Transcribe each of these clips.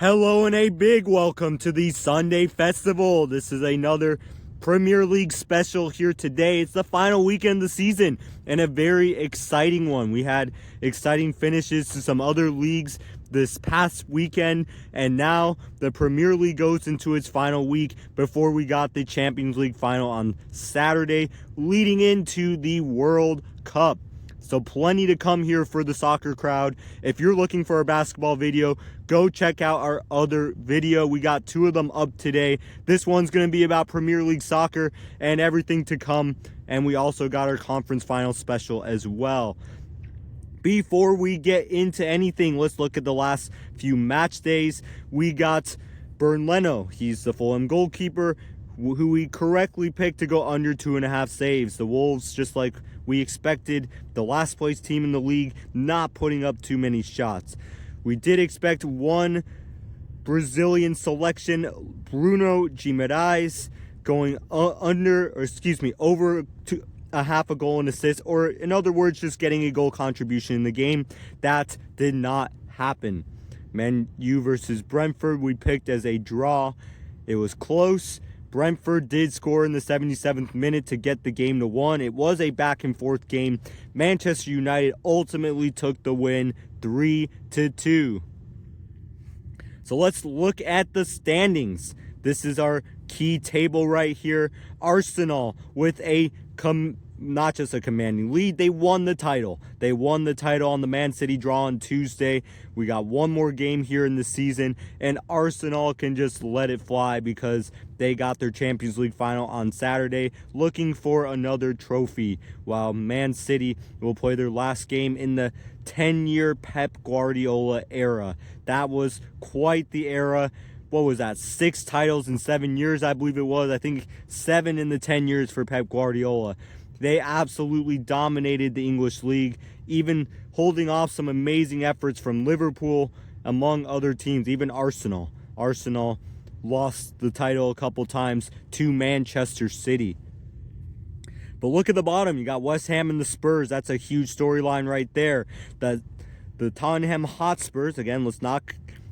Hello and a big welcome to the Sunday Festival. This is another Premier League special here today. It's the final weekend of the season and a very exciting one. We had exciting finishes to some other leagues this past weekend, and now the Premier League goes into its final week before we got the Champions League final on Saturday, leading into the World Cup. So plenty to come here for the soccer crowd. If you're looking for a basketball video, go check out our other video. We got two of them up today. This one's going to be about Premier League soccer and everything to come. And we also got our conference final special as well. Before we get into anything, let's look at the last few match days. We got Bernd Leno. He's the Fulham goalkeeper who we correctly picked to go under 2.5 saves. The Wolves, just like we expected, the last place team in the league, not putting up too many shots. We did expect one Brazilian selection, Bruno Guimarães, going over to a half a goal and assist, or in other words, just getting a goal contribution in the game. That did not happen. Man U versus Brentford, we picked as a draw. It was close. Brentford did score in the 77th minute to get the game to 1. It was a back and forth game. Manchester United ultimately took the win 3-2. So let's look at the standings. This is our key table right here. Arsenal with not just a commanding lead, they won the title. They won the title on the Man City draw on Tuesday. We got one more game here in the season, and Arsenal can just let it fly because they got their Champions League final on Saturday, looking for another trophy, while Man City will play their last game in the 10-year Pep Guardiola era. That was quite the era. What was that? 6 titles in 7 years, I believe it was. I think 7 in the 10 years for Pep Guardiola. They absolutely dominated the English league, even holding off some amazing efforts from Liverpool, among other teams, even Arsenal. Arsenal lost the title a couple times to Manchester City. But look at the bottom. You got West Ham and the Spurs. That's a huge storyline right there. The Tottenham Hotspurs, again, let's not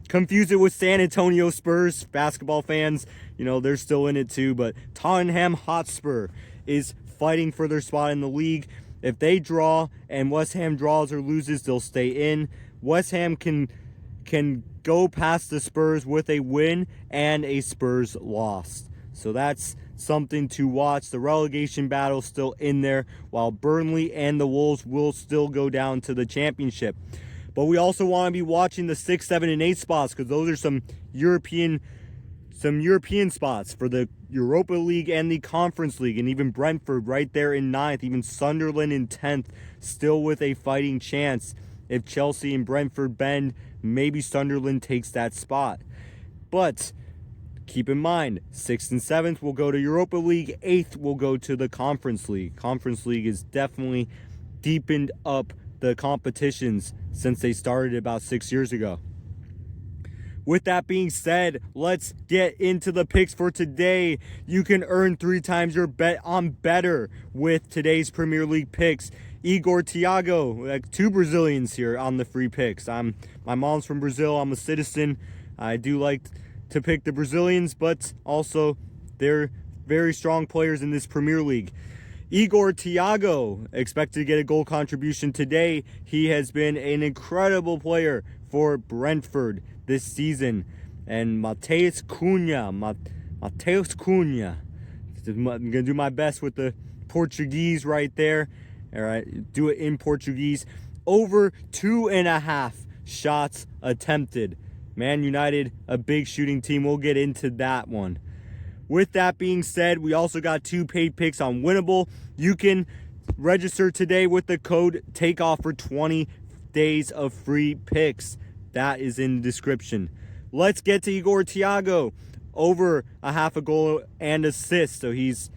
confuse it with San Antonio Spurs. Basketball fans, they're still in it too. But Tottenham Hotspur is fighting for their spot in the league. If they draw and West Ham draws or loses, they'll stay in. West Ham can go past the Spurs with a win and a Spurs loss. So that's something to watch. The relegation battle still in there, while Burnley and the Wolves will still go down to the championship. But we also want to be watching the 6, 7, and 8 spots, because those are some European spots for the Europa League and the Conference League, and even Brentford right there in 9th, even Sunderland in 10th, still with a fighting chance. If Chelsea and Brentford bend, maybe Sunderland takes that spot. But keep in mind, 6th and 7th will go to Europa League, 8th will go to the Conference League. Conference League has definitely deepened up the competitions since they started about 6 years ago. With that being said, let's get into the picks for today. You can earn 3 times your bet on Betr with today's Premier League picks. Igor Thiago, like 2 Brazilians here on the free picks. My mom's from Brazil. I'm a citizen. I do like to pick the Brazilians, but also they're very strong players in this Premier League. Igor Thiago expected to get a goal contribution today. He has been an incredible player for Brentford this season. And Matheus Cunha. I'm going to do my best with the Portuguese right there. All right, do it in Portuguese. Over 2.5 shots attempted. Man United, a big shooting team. We'll get into that one. With that being said, we also got 2 paid picks on Winible. You can register today with the code TAKEOFF for 20 days of free picks. That is in the description. Let's get to Igor Thiago. Over a half a goal and assist. So he's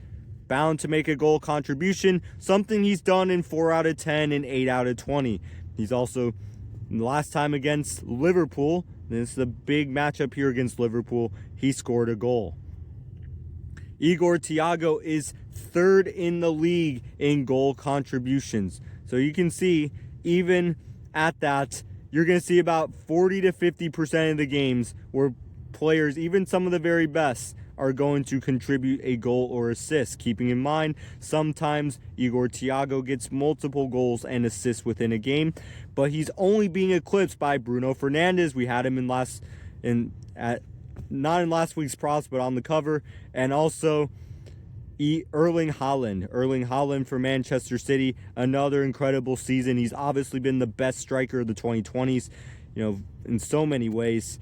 bound to make a goal contribution. Something he's done in 4 out of 10 and 8 out of 20. He's also, last time against Liverpool, this is a big matchup here against Liverpool, he scored a goal. Igor Thiago is 3rd in the league in goal contributions. So you can see, even at that, you're going to see about 40 to 50% of the games where players, even some of the very best, are going to contribute a goal or assist. Keeping in mind, sometimes Igor Thiago gets multiple goals and assists within a game, but he's only being eclipsed by Bruno Fernandes. We had him not in last week's props, but on the cover, and also Erling Haaland for Manchester City. Another incredible season. He's obviously been the best striker of the 2020s, in so many ways.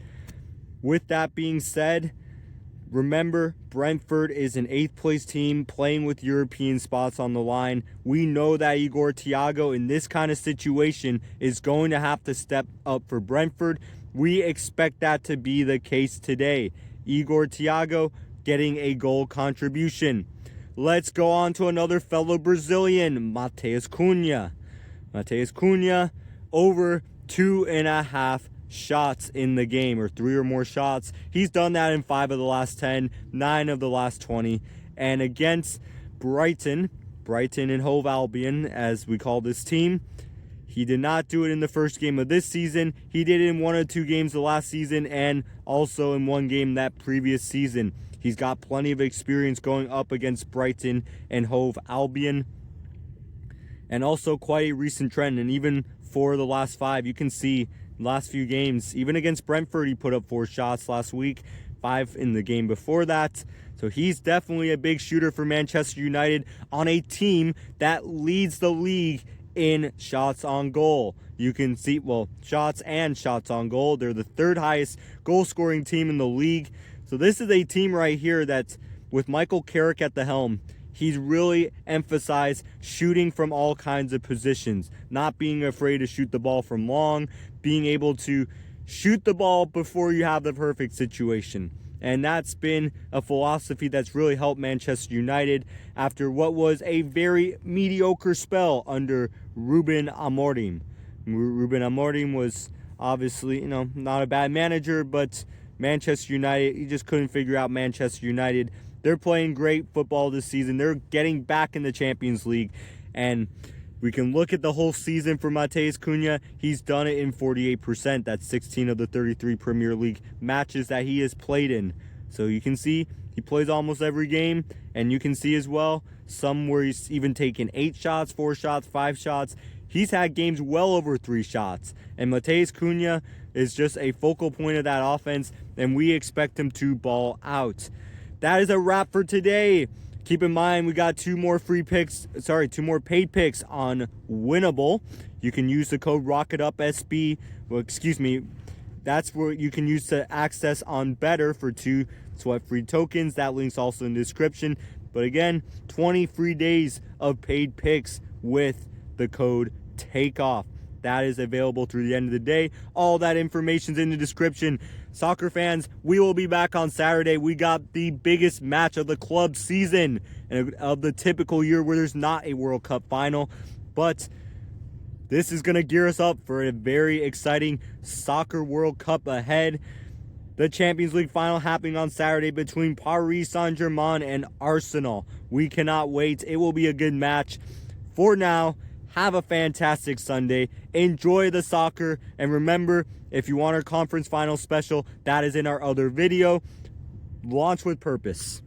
With that being said, remember, Brentford is an 8th place team playing with European spots on the line. We know that Igor Thiago in this kind of situation is going to have to step up for Brentford. We expect that to be the case today. Igor Thiago getting a goal contribution. Let's go on to another fellow Brazilian, Matheus Cunha. Matheus Cunha over 2.5 shots in the game, or 3 or more shots. He's done that in 5 of the last 10, 9 of the last 20. And against Brighton and Hove Albion, as we call this team, he did not do it in the first game of this season. He did it in 1 or 2 games the last season, and also in 1 game that previous season. He's got plenty of experience going up against Brighton and Hove Albion, and also quite a recent trend. And even for the last 5, you can see last few games, even against Brentford, he put up 4 shots last week, 5 in the game before that. So he's definitely a big shooter for Manchester United on a team that leads the league in shots on goal. You can see, shots and shots on goal. They're the 3rd highest goal scoring team in the league. So this is a team right here that's, with Michael Carrick at the helm, he's really emphasized shooting from all kinds of positions, not being afraid to shoot the ball from long, being able to shoot the ball before you have the perfect situation. And that's been a philosophy that's really helped Manchester United after what was a very mediocre spell under Ruben Amorim. Ruben Amorim was obviously, not a bad manager, but Manchester United, he just couldn't figure out Manchester United. They're playing great football this season. They're getting back in the Champions League. And we can look at the whole season for Matheus Cunha. He's done it in 48%. That's 16 of the 33 Premier League matches that he has played in. So you can see he plays almost every game. And you can see as well some where he's even taken 8 shots, 4 shots, 5 shots. He's had games well over 3 shots. And Matheus Cunha is just a focal point of that offense. And we expect him to ball out. That is a wrap for today. Keep in mind, we got 2 more paid picks on Winible. You can use the code ROCKETUPSB. That's where you can use to access on Betr for 2 sweat-free tokens. That link's also in the description. But again, 20 free days of paid picks with the code TAKEOFF. That is available through the end of the day. All that information's in the description. Soccer fans, we will be back on Saturday. We got the biggest match of the club season and of the typical year where there's not a World Cup final. But this is going to gear us up for a very exciting Soccer World Cup ahead. The Champions League final happening on Saturday between Paris Saint-Germain and Arsenal. We cannot wait. It will be a good match. For now, have a fantastic Sunday. Enjoy the soccer. And remember, if you want our conference final special, that is in our other video. Launch with purpose.